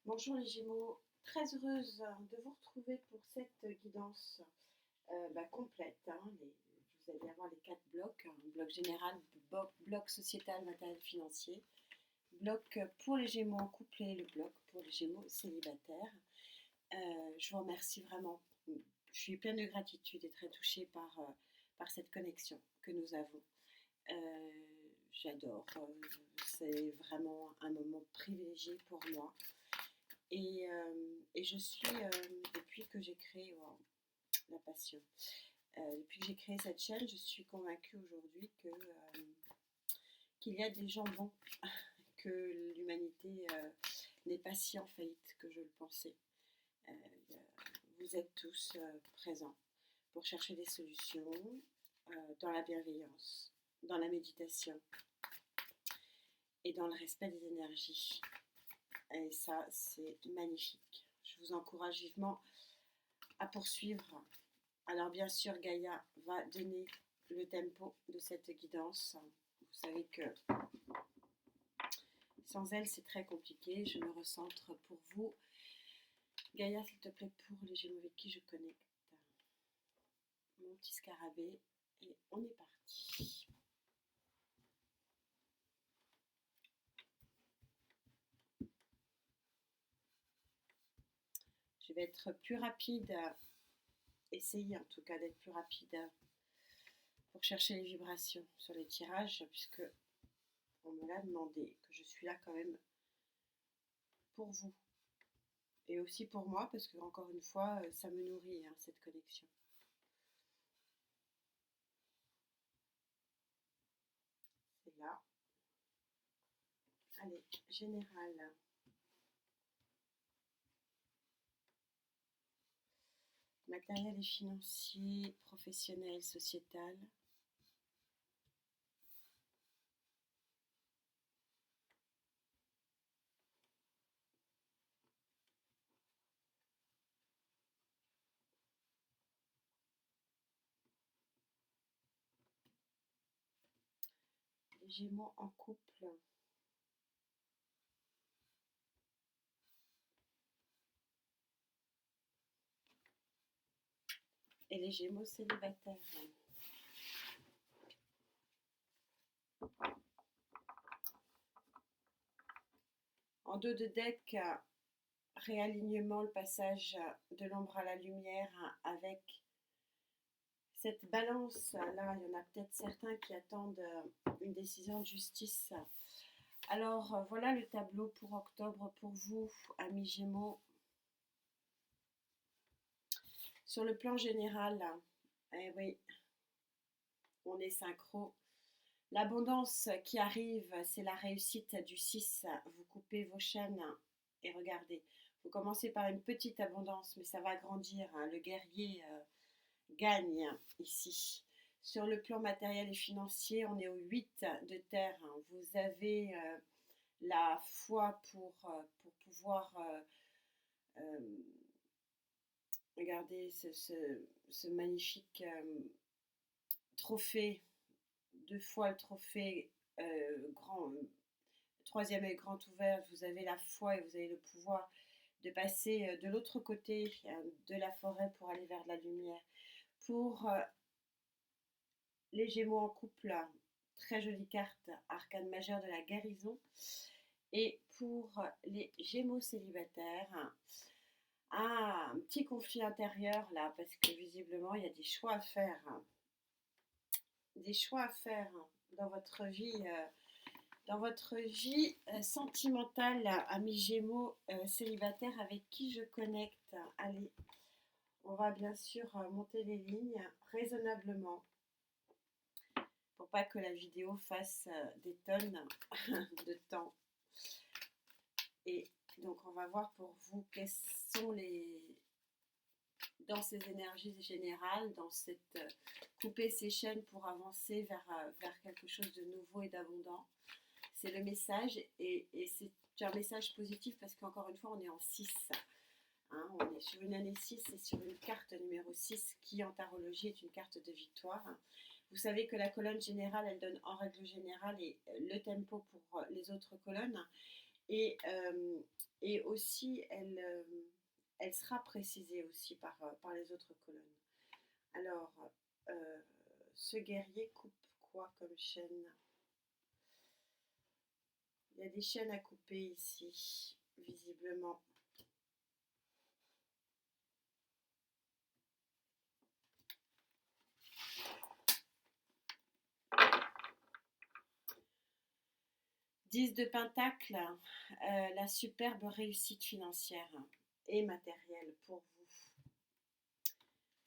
Bonjour les Gémeaux, très heureuse de vous retrouver pour cette guidance complète. Vous allez avoir les 4 blocs, bloc général, bloc sociétal, matériel, financier, bloc pour les Gémeaux en couple et le bloc pour les Gémeaux célibataires. Je vous remercie vraiment. Je suis pleine de gratitude et très touchée par cette connexion que nous avons. J'adore, c'est vraiment un moment privilégié pour moi. Et je suis, depuis que j'ai créé la passion, depuis que j'ai créé cette chaîne, je suis convaincue aujourd'hui qu'il y a des gens bons, que l'humanité n'est pas si en faillite que je le pensais. Euh, vous êtes tous présents pour chercher des solutions dans la bienveillance, dans la méditation et dans le respect des énergies. Et ça, c'est magnifique. Je vous encourage vivement à poursuivre. Alors bien sûr, Gaïa va donner le tempo de cette guidance. Vous savez que sans elle, c'est très compliqué. Je me recentre pour vous. Gaïa, s'il te plaît, pour les Gémeaux avec qui je connecte. Mon petit scarabée. Et on est parti. Je vais être plus rapide, essayer en tout cas d'être plus rapide pour chercher les vibrations sur les tirages, puisque on me l'a demandé, que je suis là quand même pour vous. Et aussi pour moi, parce que encore une fois, ça me nourrit, cette connexion. C'est là. Allez, général. Matériel et financier, professionnel, sociétal. Les Gémeaux en couple. Et les Gémeaux célibataires. En dos de deck, réalignement, le passage de l'ombre à la lumière avec cette balance. Là, il y en a peut-être certains qui attendent une décision de justice. Alors, voilà le tableau pour octobre pour vous, amis Gémeaux. Sur le plan général, eh oui, on est synchro. L'abondance qui arrive, c'est la réussite du 6. Vous coupez vos chaînes et regardez. Vous commencez par une petite abondance, mais ça va grandir. Le guerrier gagne ici. Sur le plan matériel et financier, on est au 8 de terre. Vous avez la foi pour pouvoir regarder ce magnifique trophée. 2 fois le trophée grand, troisième œil grand ouvert. Vous avez la foi et vous avez le pouvoir de passer de l'autre côté de la forêt pour aller vers la lumière. Pour les Gémeaux en couple, très jolie carte, arcane majeure de la guérison. Et pour les Gémeaux célibataires, un petit conflit intérieur là, parce que visiblement il y a des choix à faire. Des choix à faire dans votre vie sentimentale, amis Gémeaux célibataires avec qui je connecte. Allez, on va bien sûr monter les lignes raisonnablement pour pas que la vidéo fasse des tonnes de temps. Et donc on va voir pour vous quelles sont dans ces énergies générales, dans cette couper ces chaînes pour avancer vers quelque chose de nouveau et d'abondant. C'est le message et c'est un message positif parce qu'encore une fois on est en 6. On est sur une année 6 et sur une carte numéro 6 qui en tarologie est une carte de victoire. Vous savez que la colonne générale, elle donne en règle générale et le tempo pour les autres colonnes. Et Et aussi, elle sera précisée aussi par les autres colonnes. Alors, euh, ce guerrier coupe quoi comme chaîne? Il y a des chaînes à couper ici, visiblement. Dix de Pentacle, la superbe réussite financière et matérielle pour vous.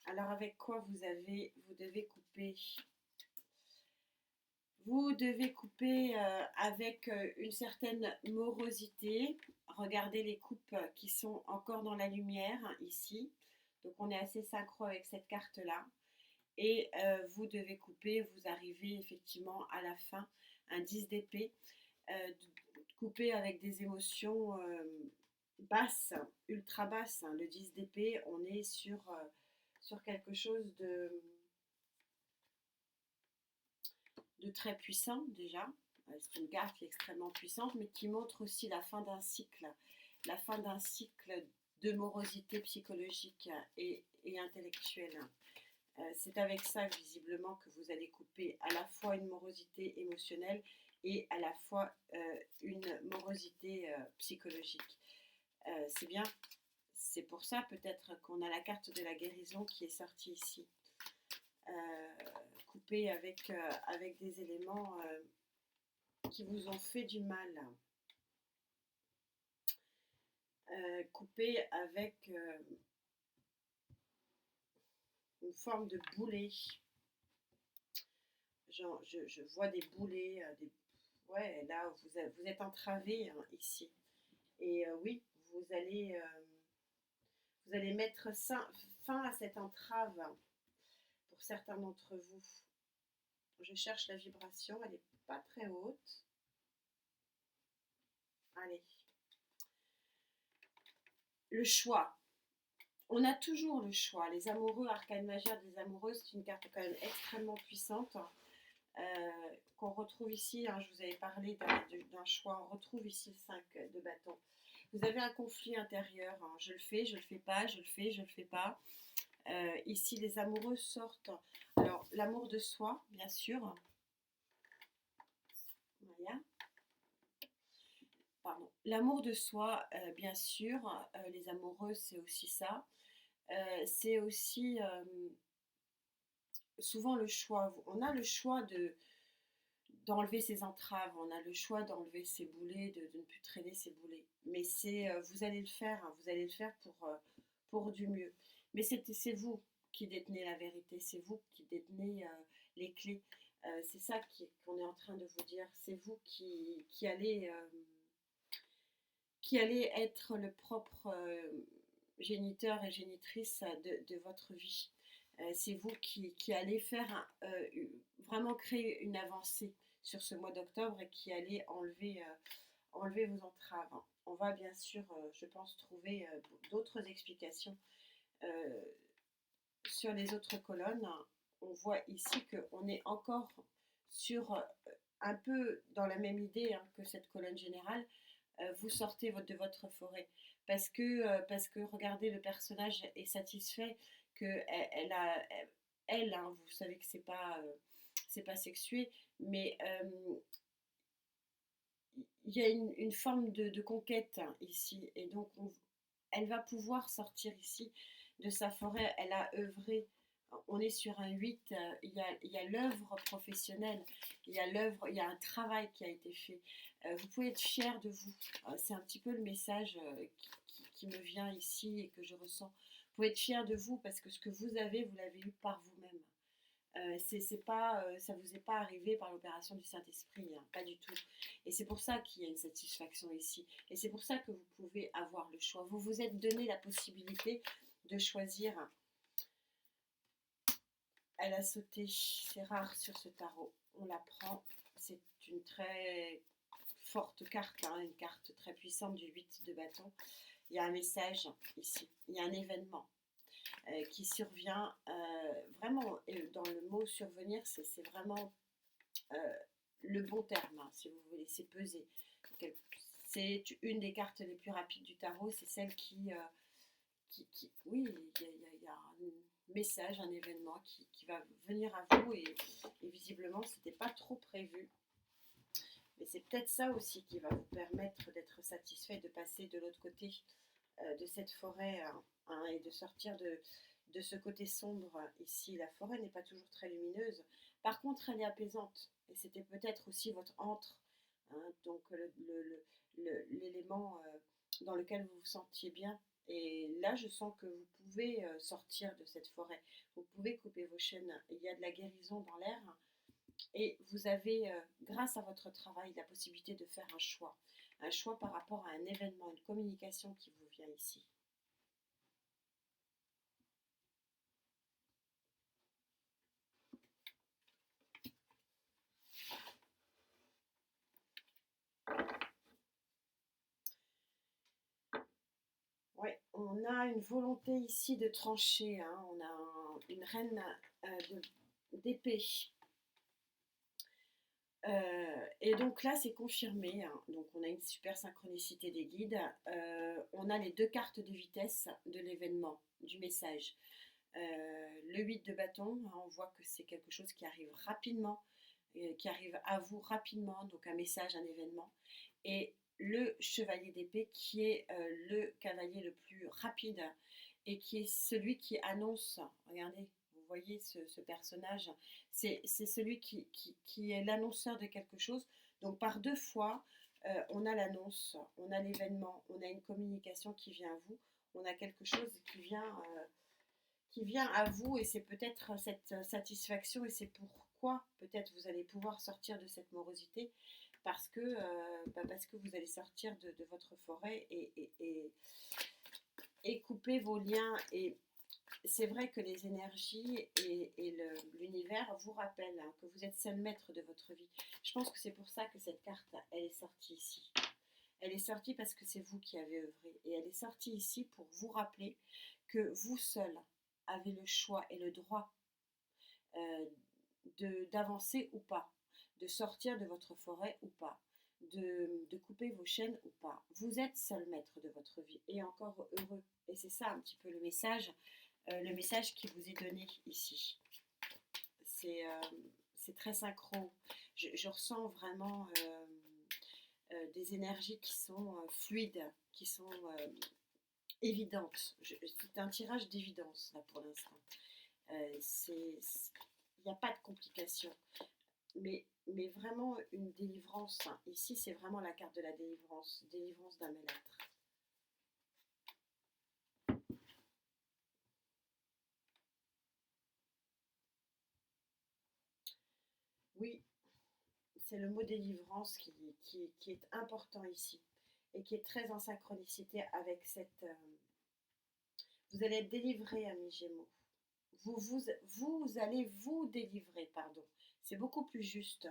Alors avec quoi vous devez couper? Vous devez couper avec une certaine morosité. Regardez les coupes qui sont encore dans la lumière ici. Donc on est assez synchro avec cette carte-là. Et vous devez couper, vous arrivez effectivement à la fin, un 10 d'épée, couper avec des émotions basses, ultra basses. Le 10 d'épée, on est sur quelque chose de très puissant déjà. C'est une carte qui est extrêmement puissante, mais qui montre aussi la fin d'un cycle de morosité psychologique et intellectuelle. C'est avec ça visiblement que vous allez couper à la fois une morosité émotionnelle et à la fois une morosité psychologique. C'est bien, c'est pour ça peut-être qu'on a la carte de la guérison qui est sortie ici. Couper avec des éléments qui vous ont fait du mal. Couper avec une forme de boulet. Genre, je vois des boulets, ouais, là vous êtes entravé hein, ici. Et oui, vous allez mettre fin à cette entrave pour certains d'entre vous. Je cherche la vibration, elle n'est pas très haute. Allez. Le choix. On a toujours le choix. Les amoureux, arcane majeure des amoureux, c'est une carte quand même extrêmement puissante. Qu'on retrouve ici, hein, je vous avais parlé d'un choix, on retrouve ici le 5 de bâton. Vous avez un conflit intérieur, hein, je le fais, je le fais pas, je le fais, je le fais pas. Ici, les amoureux sortent. Alors, l'amour de soi, bien sûr. Voilà. Pardon. L'amour de soi, bien sûr. Les amoureux, c'est aussi ça. C'est aussi souvent le choix. On a le choix d'enlever ses entraves, on a le choix d'enlever ses boulets, de ne plus traîner ses boulets. Mais vous allez le faire, hein, vous allez le faire pour du mieux. Mais c'est vous qui détenez la vérité, c'est vous qui détenez les clés. C'est ça qu'on est en train de vous dire. C'est vous qui allez être le propre géniteur et génitrice de votre vie. C'est vous qui allez faire vraiment créer une avancée sur ce mois d'octobre et qui allez enlever vos entraves. On va bien sûr, je pense, trouver d'autres explications euh, sur les autres colonnes. On voit ici qu'on est encore sur un peu dans la même idée hein, que cette colonne générale. Vous sortez de votre forêt parce que regardez, le personnage est satisfait que elle hein, vous savez que c'est pas sexué, mais il y a une forme de conquête hein, ici, et donc elle va pouvoir sortir ici de sa forêt. Elle a œuvré, on est sur un 8, il y a l'œuvre professionnelle, il y a l'œuvre, il y a un travail qui a été fait. Vous pouvez être fier de vous. C'est un petit peu le message qui me vient ici et que je ressens. Vous pouvez être fier de vous parce que ce que vous avez, vous l'avez eu par vous-même. C'est pas, ça vous est pas arrivé par l'opération du Saint-Esprit, hein, pas du tout. Et c'est pour ça qu'il y a une satisfaction ici. Et c'est pour ça que vous pouvez avoir le choix. Vous vous êtes donné la possibilité de choisir. Elle a sauté, c'est rare sur ce tarot. On la prend, c'est une très forte carte, hein, une carte très puissante du 8 de bâton. Il y a un message ici, il y a un événement qui survient vraiment, dans le mot survenir, c'est vraiment le bon terme, hein, si vous voulez, c'est peser. C'est une des cartes les plus rapides du tarot, c'est celle oui, il y a un message, un événement qui va venir à vous et visiblement, ce n'était pas trop prévu. Mais c'est peut-être ça aussi qui va vous permettre d'être satisfait, de passer de l'autre côté de cette forêt hein, et de sortir de ce côté sombre. Ici, la forêt n'est pas toujours très lumineuse. Par contre, elle est apaisante. Et c'était peut-être aussi votre antre, hein, donc l'élément dans lequel vous vous sentiez bien. Et là, je sens que vous pouvez sortir de cette forêt. Vous pouvez couper vos chaînes. Il y a de la guérison dans l'air. Et vous avez, grâce à votre travail, la possibilité de faire un choix. Un choix par rapport à un événement, une communication qui vous vient ici. Oui, on a une volonté ici de trancher. Hein. On a une reine d'épée. Et donc là, c'est confirmé. Hein. Donc on a une super synchronicité des guides. On a les 2 cartes de vitesse de l'événement, du message. Le 8 de bâton, hein, on voit que c'est quelque chose qui arrive rapidement, qui arrive à vous rapidement, donc un message, un événement. Et le chevalier d'épée qui est le cavalier le plus rapide et qui est celui qui annonce, regardez, vous voyez ce personnage, c'est celui qui est l'annonceur de quelque chose. Donc par 2 fois, on a l'annonce, on a l'événement, on a une communication qui vient à vous, on a quelque chose qui vient à vous et c'est peut-être cette satisfaction et c'est pourquoi peut-être vous allez pouvoir sortir de cette morosité parce que vous allez sortir de votre forêt et couper vos liens. Et c'est vrai que les énergies et l'univers vous rappellent hein, que vous êtes seul maître de votre vie. Je pense que c'est pour ça que cette carte, elle est sortie ici. Elle est sortie parce que c'est vous qui avez œuvré. Et elle est sortie ici pour vous rappeler que vous seul avez le choix et le droit d'avancer ou pas, de sortir de votre forêt ou pas, de couper vos chaînes ou pas. Vous êtes seul maître de votre vie et encore heureux. Et c'est ça un petit peu le message qui vous est donné ici. C'est très synchro. Je ressens vraiment des énergies qui sont fluides, qui sont évidentes. C'est un tirage d'évidence là pour l'instant. Il n'y a pas de complications. Mais vraiment une délivrance. Hein. Ici, c'est vraiment la carte de la délivrance. Délivrance d'un mal-être. Oui, c'est le mot délivrance qui est important ici et qui est très en synchronicité avec cette... vous allez être délivré, ami Gémeaux. Vous allez vous délivrer, pardon. C'est beaucoup plus juste.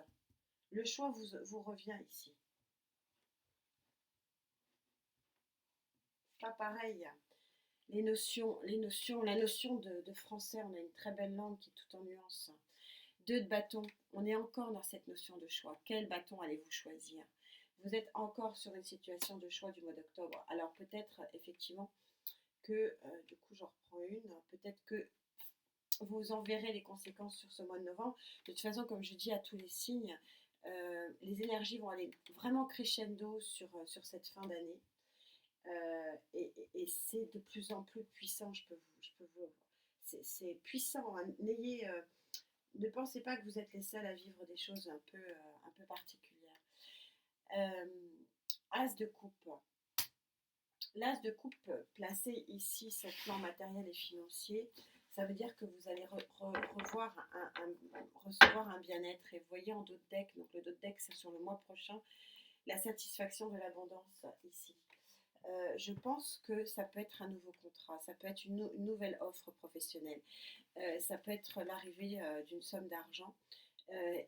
Le choix vous revient ici. Pas pareil. La notion de français, on a une très belle langue qui est tout en nuances. 2 de bâton, on est encore dans cette notion de choix. Quel bâton allez-vous choisir? Vous êtes encore sur une situation de choix du mois d'octobre. Alors peut-être effectivement que, du coup j'en reprends une, peut-être que vous en verrez les conséquences sur ce mois de novembre. De toute façon, comme je dis à tous les signes, les énergies vont aller vraiment crescendo sur cette fin d'année. Et c'est de plus en plus puissant, c'est puissant. Hein. Ne pensez pas que vous êtes les seuls à vivre des choses un peu particulières. As de coupe. L'as de coupe placé ici sur le plan matériel et financier, ça veut dire que vous allez recevoir un bien-être. Et vous voyez en dos de deck, donc le dos de deck c'est sur le mois prochain, la satisfaction de l'abondance ici. Je pense que ça peut être un nouveau contrat, ça peut être une nouvelle offre professionnelle, ça peut être l'arrivée d'une somme d'argent.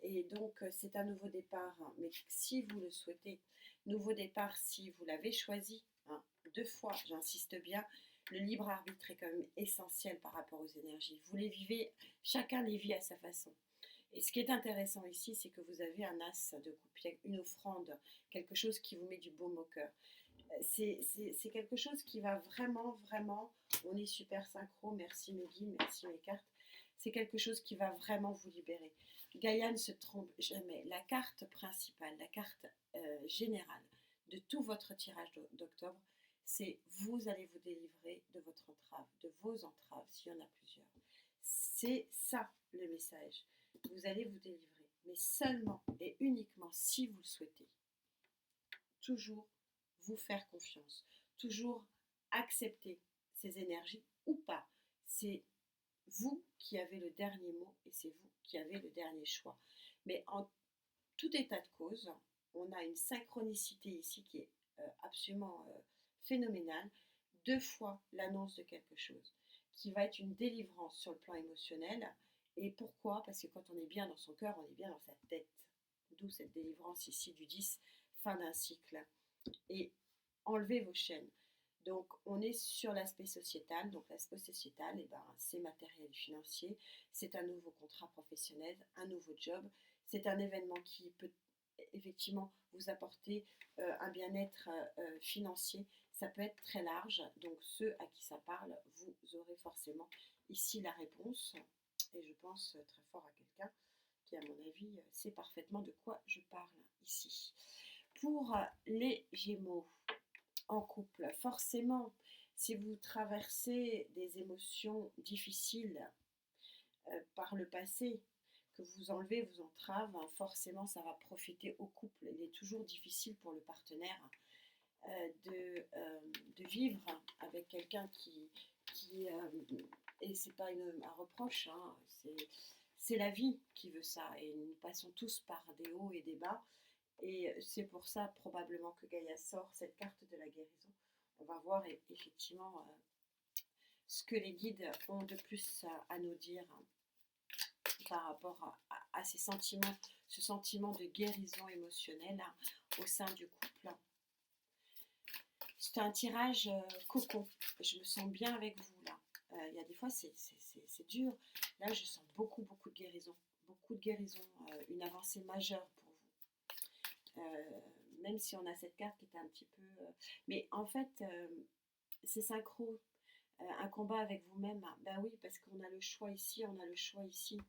Et donc, c'est un nouveau départ, hein, mais si vous le souhaitez, nouveau départ si vous l'avez choisi, hein, 2 fois, j'insiste bien, le libre arbitre est quand même essentiel par rapport aux énergies. Vous les vivez, chacun les vit à sa façon. Et ce qui est intéressant ici, c'est que vous avez un as de coupe, une offrande, quelque chose qui vous met du baume au cœur. C'est quelque chose qui va vraiment, vraiment, on est super synchro, merci mes guides, merci mes cartes, c'est quelque chose qui va vraiment vous libérer. Gaïa ne se trompe jamais. La carte principale, la carte générale de tout votre tirage d'octobre, c'est vous allez vous délivrer de votre entrave, de vos entraves, s'il y en a plusieurs. C'est ça le message. Vous allez vous délivrer, mais seulement et uniquement si vous le souhaitez. Toujours vous faire confiance, toujours accepter ces énergies ou pas. C'est vous qui avez le dernier mot et c'est vous qui avez le dernier choix. Mais en tout état de cause, on a une synchronicité ici qui est absolument phénoménale. 2 fois l'annonce de quelque chose qui va être une délivrance sur le plan émotionnel. Et pourquoi? Parce que quand on est bien dans son cœur, on est bien dans sa tête. D'où cette délivrance ici du 10, fin d'un cycle. Et enlevez vos chaînes. Donc on est sur l'aspect sociétal. Donc l'aspect sociétal, eh ben, c'est matériel et financier. C'est un nouveau contrat professionnel, un nouveau job. C'est un événement qui peut effectivement vous apporter un bien-être financier. Ça peut être très large. Donc ceux à qui ça parle, vous aurez forcément ici la réponse. Et je pense très fort à quelqu'un qui, à mon avis, sait parfaitement de quoi je parle ici. Pour les Gémeaux en couple, forcément, si vous traversez des émotions difficiles par le passé, que vous enlevez vos entraves, forcément ça va profiter au couple. Il est toujours difficile pour le partenaire de vivre avec quelqu'un et c'est pas un reproche, hein, c'est la vie qui veut ça, et nous passons tous par des hauts et des bas, et c'est pour ça probablement que Gaïa sort cette carte de la guérison. On va voir effectivement ce que les guides ont de plus à nous dire par rapport à ces sentiments, ce sentiment de guérison émotionnelle au sein du couple. C'est un tirage cocon. Je me sens bien avec vous là. Il y a des fois c'est dur. Là je sens beaucoup de guérison. Beaucoup de guérison. Une avancée majeure pour vous. Même si on a cette carte qui est un petit peu... mais en fait c'est synchro. Un combat avec vous-même. Ben oui, parce qu'on a le choix ici, on a le choix ici.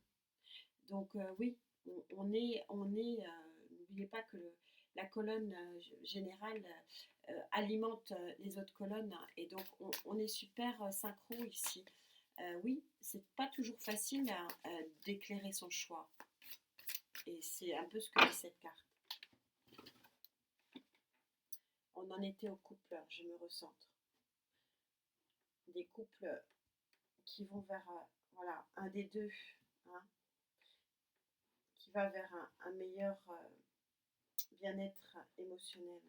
Donc oui, n'oubliez pas que la colonne générale alimente les autres colonnes, et donc on est super synchro ici. Oui, c'est pas toujours facile d'éclairer son choix, et c'est un peu ce que dit cette carte. On en était au couple, je me recentre. Des couples qui vont vers voilà, un des deux, hein, qui va vers un meilleur bien-être émotionnel.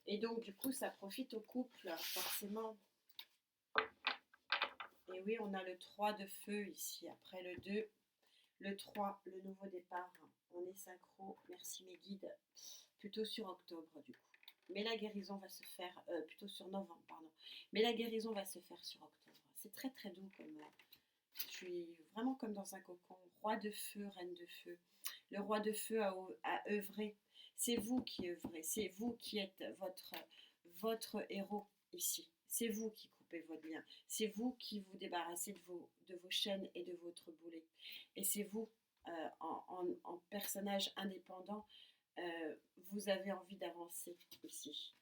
Et donc, du coup, ça profite au couple, forcément. Et oui, on a le 3 de feu ici, après le 2, le 3, le nouveau départ. On est synchro, merci mes guides, plutôt sur octobre, du coup. Mais la guérison va se faire, plutôt sur novembre, pardon. Mais la guérison va se faire sur octobre. C'est très très doux comme... je suis vraiment comme dans un cocon. Roi de feu, reine de feu. Le roi de feu a œuvré. C'est vous qui œuvrez. C'est vous qui êtes votre héros ici. C'est vous qui coupez votre lien. C'est vous qui vous débarrassez de vos chaînes et de votre boulet. Et c'est vous, en personnage indépendant, vous avez envie d'avancer ici.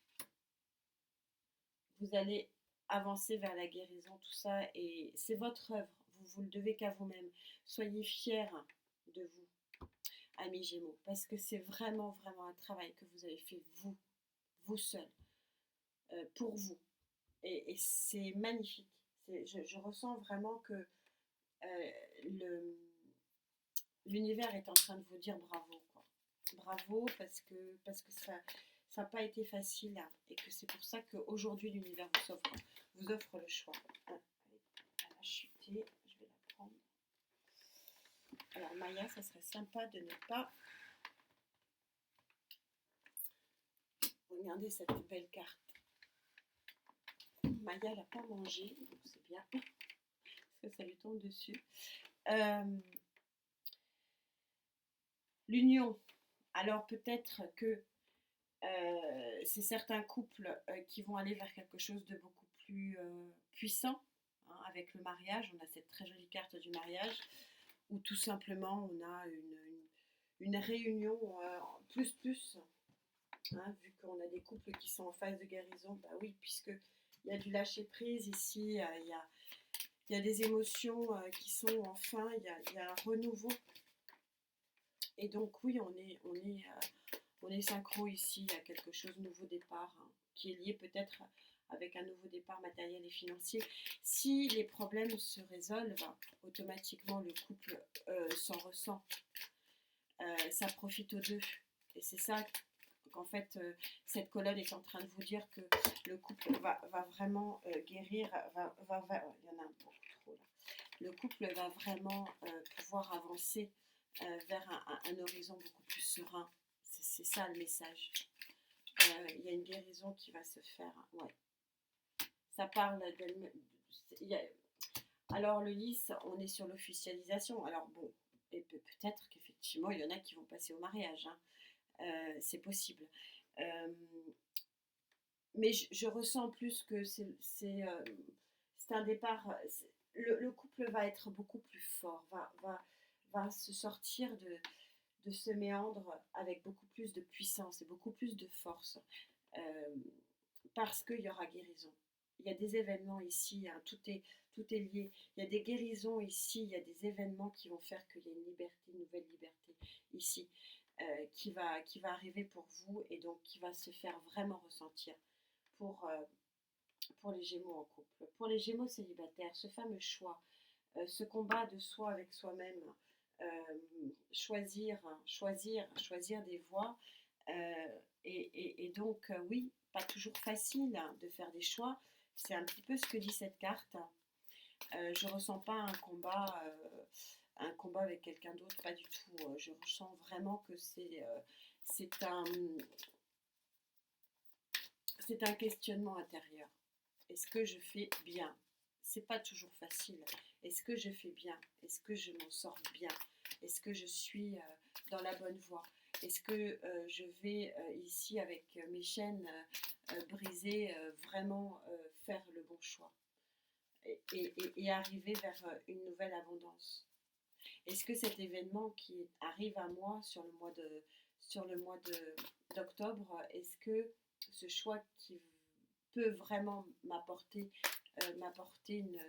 Vous allez avancer vers la guérison, tout ça, et c'est votre œuvre. Vous le devez qu'à vous-même. Soyez fiers de vous, amis Gémeaux, parce que c'est vraiment un travail que vous avez fait vous seul, pour vous. Et c'est magnifique. Je ressens vraiment que l'univers est en train de vous dire bravo, quoi. Bravo, parce que ça n'a pas été facile, hein, et que c'est pour ça qu'aujourd'hui l'univers vous offre le choix. Elle a chuté, je vais la prendre. Alors Maya, ça serait sympa de ne pas... Regardez cette belle carte. Maya n'a pas mangé, donc c'est bien, parce que ça lui tombe dessus. Euh, L'union. Alors peut-être que c'est certains couples qui vont aller vers quelque chose de beaucoup plus puissant, hein, avec le mariage. On a cette très jolie carte du mariage, ou tout simplement on a une réunion plus, hein, vu qu'on a des couples qui sont en phase de guérison. Bah oui, puisque il y a du lâcher prise ici, il y a des émotions qui sont enfin, il y a un renouveau. Et donc oui, on est synchro ici, il y a quelque chose de nouveau départ, hein, qui est lié peut-être avec un nouveau départ matériel et financier. Si les problèmes se résolvent, automatiquement le couple s'en ressent. Ça profite aux deux. Et c'est ça qu'en fait, cette colonne est en train de vous dire que le couple va vraiment guérir, il y en a beaucoup trop là. Le couple va vraiment pouvoir avancer vers un horizon beaucoup plus serein. C'est ça le message. Il y a une guérison qui va se faire. Ouais. Ça parle alors le lys, on est sur l'officialisation. Alors bon, et peut-être qu'effectivement, il y en a qui vont passer au mariage. Hein. C'est possible. Euh, mais je ressens plus que c'est un départ. Le couple va être beaucoup plus fort, va se sortir de ce méandre avec beaucoup plus de puissance et beaucoup plus de force. Euh, Parce qu'il y aura guérison. Il y a des événements ici, hein, tout est lié. Il y a des guérisons ici, il y a des événements qui vont faire qu'il y a une liberté, une nouvelle liberté ici, qui va arriver pour vous et donc qui va se faire vraiment ressentir pour, euh, pour les Gémeaux en couple. Pour les Gémeaux célibataires, ce fameux choix, ce combat de soi avec soi-même, choisir des voies. Et donc, oui, pas toujours facile hein, de faire des choix. C'est un petit peu ce que dit cette carte. Je ne ressens pas un combat avec quelqu'un d'autre, pas du tout. Je ressens vraiment que c'est un questionnement intérieur. Est-ce que je fais bien? C'est pas toujours facile. Est-ce que je fais bien? Est-ce que je m'en sors bien? Est-ce que je suis dans la bonne voie? Est-ce que je vais ici avec mes chaînes brisées vraiment faire le bon choix et arriver vers une nouvelle abondance? Est-ce que cet événement qui arrive à moi sur le mois d'octobre, est-ce que ce choix qui peut vraiment m'apporter une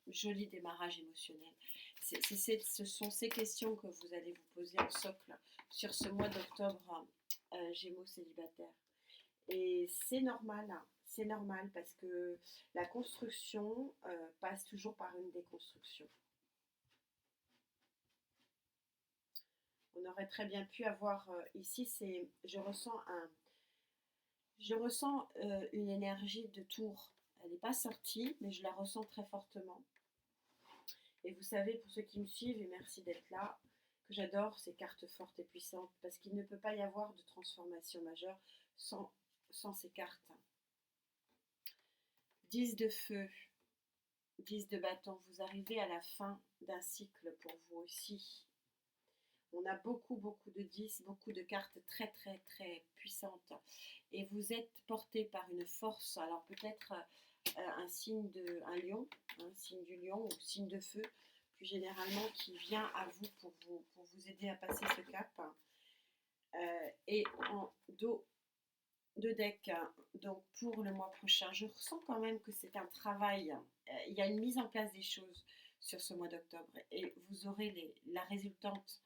joli démarrage émotionnel? Ce sont ces questions que vous allez vous poser en socle sur ce mois d'octobre, Gémeaux célibataire. Et c'est normal parce que la construction passe toujours par une déconstruction. On aurait très bien pu avoir ici, je ressens une énergie de tour. Elle n'est pas sortie, mais je la ressens très fortement. Et vous savez, pour ceux qui me suivent, et merci d'être là, que j'adore ces cartes fortes et puissantes, parce qu'il ne peut pas y avoir de transformation majeure sans ces cartes. 10 de feu, 10 de bâton, vous arrivez à la fin d'un cycle pour vous aussi. On a beaucoup de 10, beaucoup de cartes très puissantes. Et vous êtes porté par une force, alors peut-être un lion, un signe du lion ou signe de feu, plus généralement, qui vient à vous pour vous aider à passer ce cap. Et en dos de deck, donc pour le mois prochain, je ressens quand même que c'est un travail. Il y a une mise en place des choses sur ce mois d'octobre et vous aurez la résultante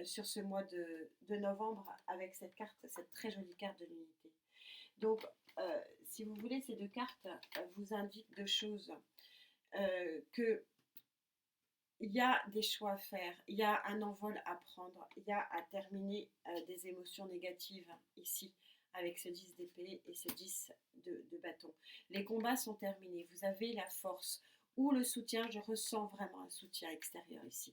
sur ce mois de novembre avec cette carte, cette très jolie carte de l'unité. Donc, si vous voulez, ces deux cartes vous indiquent deux choses. Que il y a des choix à faire, il y a un envol à prendre, il y a à terminer des émotions négatives ici avec ce 10 d'épée et ce 10 de bâton. Les combats sont terminés, vous avez la force ou le soutien, je ressens vraiment un soutien extérieur ici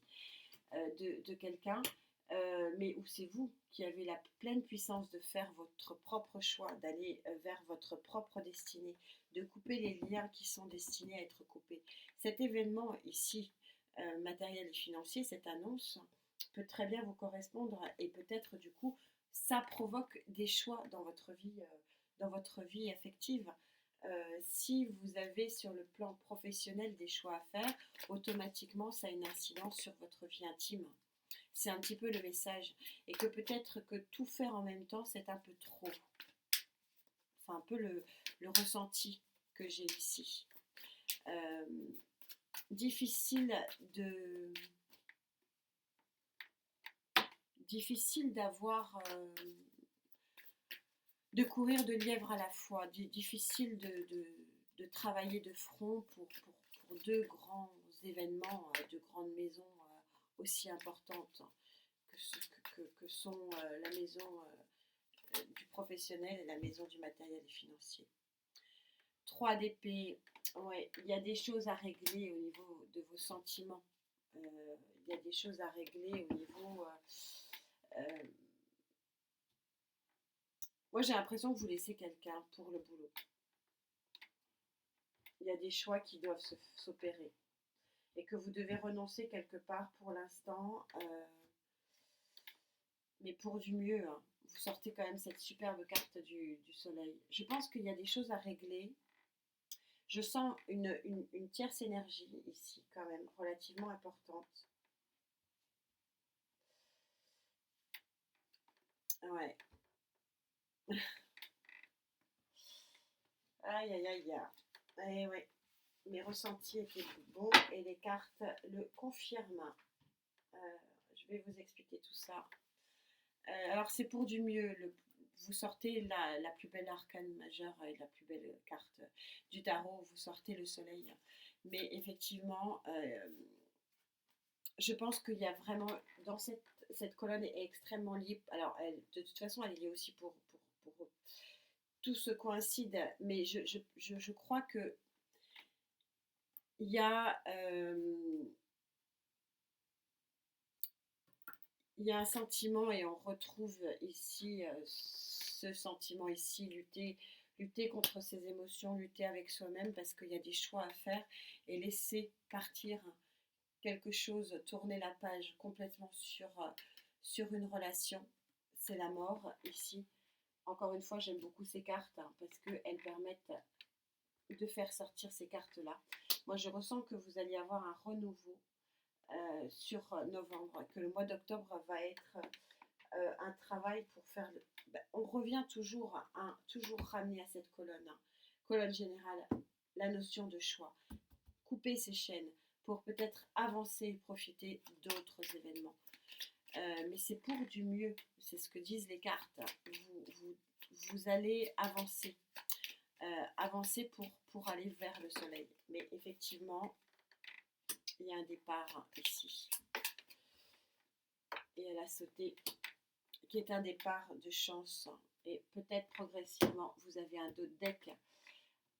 de quelqu'un. mais où c'est vous qui avez la pleine puissance de faire votre propre choix, d'aller vers votre propre destinée, de couper les liens qui sont destinés à être coupés. Cet événement ici, matériel et financier, cette annonce, peut très bien vous correspondre et peut-être du coup, ça provoque des choix dans votre vie affective. Si vous avez sur le plan professionnel des choix à faire, automatiquement ça a une incidence sur votre vie intime. C'est un petit peu le message. Et que peut-être que tout faire en même temps, c'est un peu trop. C'est un peu le ressenti que j'ai ici. Euh, difficile de... Difficile d'avoir... de courir de lièvre à la fois. Difficile de travailler de front pour deux grands événements, de grandes maisons aussi importantes que sont la maison du professionnel et la maison du matériel et financier. 3 d'épée, ouais, il y a des choses à régler au niveau de vos sentiments. Il y a des choses à régler au niveau... moi, j'ai l'impression que vous laissez quelqu'un pour le boulot. Il y a des choix qui doivent s'opérer. Et que vous devez renoncer quelque part pour l'instant, mais pour du mieux. Hein. Vous sortez quand même cette superbe carte du soleil. Je pense qu'il y a des choses à régler. Je sens une tierce énergie ici, quand même, relativement importante. Ouais. Aïe, aïe, aïe, aïe. Eh ouais. Mes ressentis étaient bons et les cartes le confirment. Je vais vous expliquer tout ça. Alors, c'est pour du mieux. Vous sortez la plus belle arcane majeure et la plus belle carte du tarot. Vous sortez le soleil. Mais effectivement, je pense qu'il y a vraiment, dans cette colonne est extrêmement liée. Alors, de toute façon, elle est liée aussi pour tout se coïncide. Mais je crois que il y a... il y a un sentiment et on retrouve ici ce sentiment ici, lutter contre ses émotions, lutter avec soi-même parce qu'il y a des choix à faire et laisser partir quelque chose, tourner la page complètement sur une relation. C'est la mort ici. Encore une fois, j'aime beaucoup ces cartes parce qu'elles permettent de faire sortir ces cartes-là. Moi, je ressens que vous allez avoir un renouveau sur novembre, que le mois d'octobre va être un travail pour faire... on revient toujours ramener à cette colonne, colonne générale, la notion de choix. Couper ces chaînes pour peut-être avancer et profiter d'autres événements. Mais c'est pour du mieux, c'est ce que disent les cartes. Vous allez avancer. Avancer pour aller vers le soleil. Mais effectivement, il y a un départ ici. Et elle a sauté, qui est un départ de chance. Et peut-être progressivement, vous avez un dos de deck.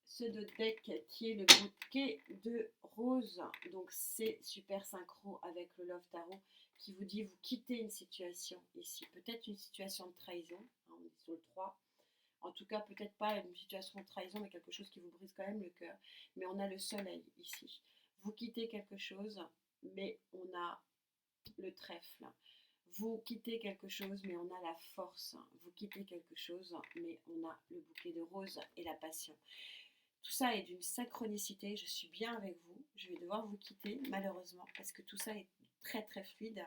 Ce dos de deck qui est le bouquet de roses. Donc c'est super synchro avec le Love Tarot qui vous dit vous quittez une situation ici. Peut-être une situation de trahison. Hein, on est sur le 3. En tout cas, peut-être pas une situation de trahison, mais quelque chose qui vous brise quand même le cœur. Mais on a le soleil ici. Vous quittez quelque chose, mais on a le trèfle. Vous quittez quelque chose, mais on a la force. Vous quittez quelque chose, mais on a le bouquet de roses et la passion. Tout ça est d'une synchronicité. Je suis bien avec vous. Je vais devoir vous quitter, malheureusement, parce que tout ça est très très fluide.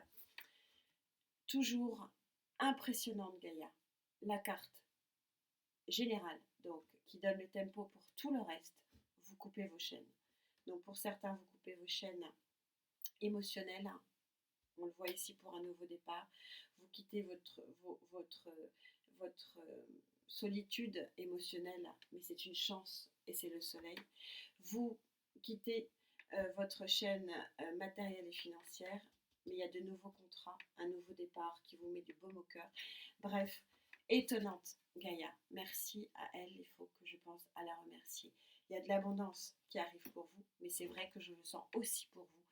Toujours impressionnante, Gaïa. La carte générale, donc, qui donne le tempo pour tout le reste. Vous coupez vos chaînes. Donc, pour certains, vous coupez vos chaînes émotionnelles. On le voit ici pour un nouveau départ. Vous quittez votre solitude émotionnelle, mais c'est une chance et c'est le soleil. Vous quittez votre chaîne matérielle et financière, mais il y a de nouveaux contrats, un nouveau départ qui vous met du baume au cœur. Bref, étonnante Gaïa. Merci à elle, il faut que je pense à la remercier. Il y a de l'abondance qui arrive pour vous, mais c'est vrai que je le sens aussi pour vous.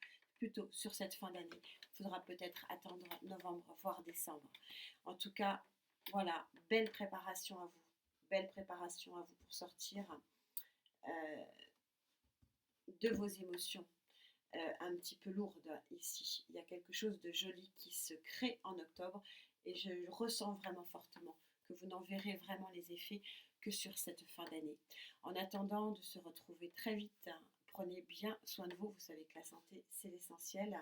plutôt sur cette fin d'année. Il faudra peut-être attendre novembre, voire décembre. En tout cas, voilà, belle préparation à vous. Belle préparation à vous pour sortir euh, de vos émotions un petit peu lourdes ici. Il y a quelque chose de joli qui se crée en octobre et je ressens vraiment fortement que vous n'en verrez vraiment les effets que sur cette fin d'année. En attendant de se retrouver très vite, prenez bien soin de vous. Vous savez que la santé, c'est l'essentiel.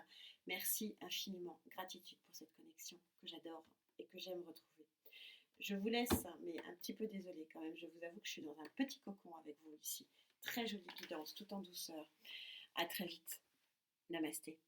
Merci infiniment. Gratitude pour cette connexion que j'adore et que j'aime retrouver. Je vous laisse, mais un petit peu désolée quand même. Je vous avoue que je suis dans un petit cocon avec vous ici. Très jolie guidance, tout en douceur. À très vite. Namasté.